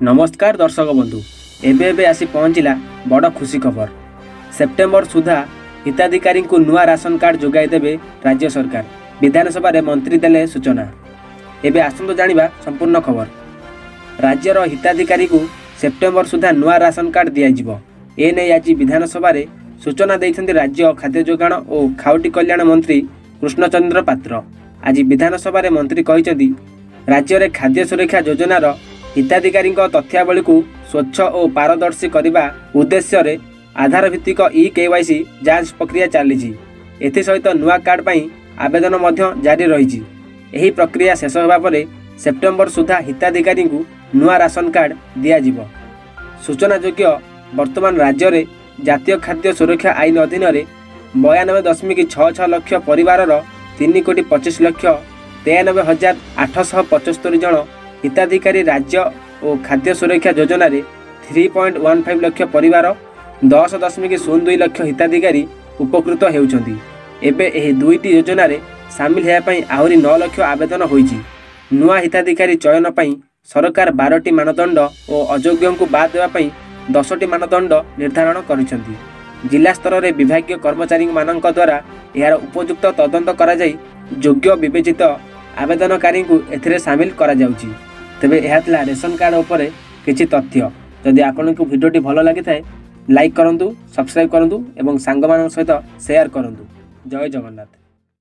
नमस्कार दर्शक बंधु एबे आसी पहुँचला बड़ खुशी खबर। सेप्टेम्बर सुधा हिताधिकारी को नुआ राशन कार्ड जोगाई देवे राज्य सरकार। विधानसभा रे मंत्री देले सूचना। एबे आसंतो जानिबा संपूर्ण खबर। राज्यर हिताधिकारी को सेप्टेम्बर सुधा नुआ राशन कार्ड दिया जिवो। एने आज विधानसभा रे सूचना देइछन्ति राज्य खाद्य जोगाण और खाउटी कल्याण मंत्री कृष्णचंद्र पात्र। आज विधानसभा रे मंत्री कहिसन्ति राज्य रे खाद्य सुरक्षा योजनार हिताधिकारी तथ्यावली को स्वच्छ और पारदर्शी करने उद्देश्य रे आधार भित्तिक ई-केवाईसी जांच प्रक्रिया चली। एसहित नुआ कार्ड पर आवेदन जारी रही। यही प्रक्रिया शेष होगा पर सेप्टेम्बर सुधा हिताधिकारी को नुआ राशन कार्ड दिज्व। सूचनायोग्य वर्तमान राज्य में जातीय खाद्य सुरक्षा आईन अधीन 92.66 लक्ष परिवार 3,25,93,875 जन हिताधिकारी राज्य और खाद्य सुरक्षा योजना रे 3.15 लक्ष परिवार 10.02 लक्ष हिताधिकारी उपकृत होउछन्ति। एबे एही दुईटी योजना रे शामिल हेया पई आहुरी 9 लक्ष आवेदन होईछि। नुआ हिताधिकारी चयन पई सरकार 12टी मानदंड और अयोग्यों को बाद देवा पई 10टी मानदंड निर्धारण करिसन्ति। जिला स्तर रे विभागीय कर्मचारी मानक द्वारा यार उपयुक्त तदंत करा जाई योग्य विवेचित आवेदनकारी को एथिरे शामिल करा जाउछि। तेबे यह थिला रेशन कार्ड उपरे किछि तथ्य। जदि आपनको भिडियोटी भल लगी थाए लाइक करंतु, सब्सक्राइब करंतु एवं सांगमान सहित शेयर करंतु। जय जगन्नाथ।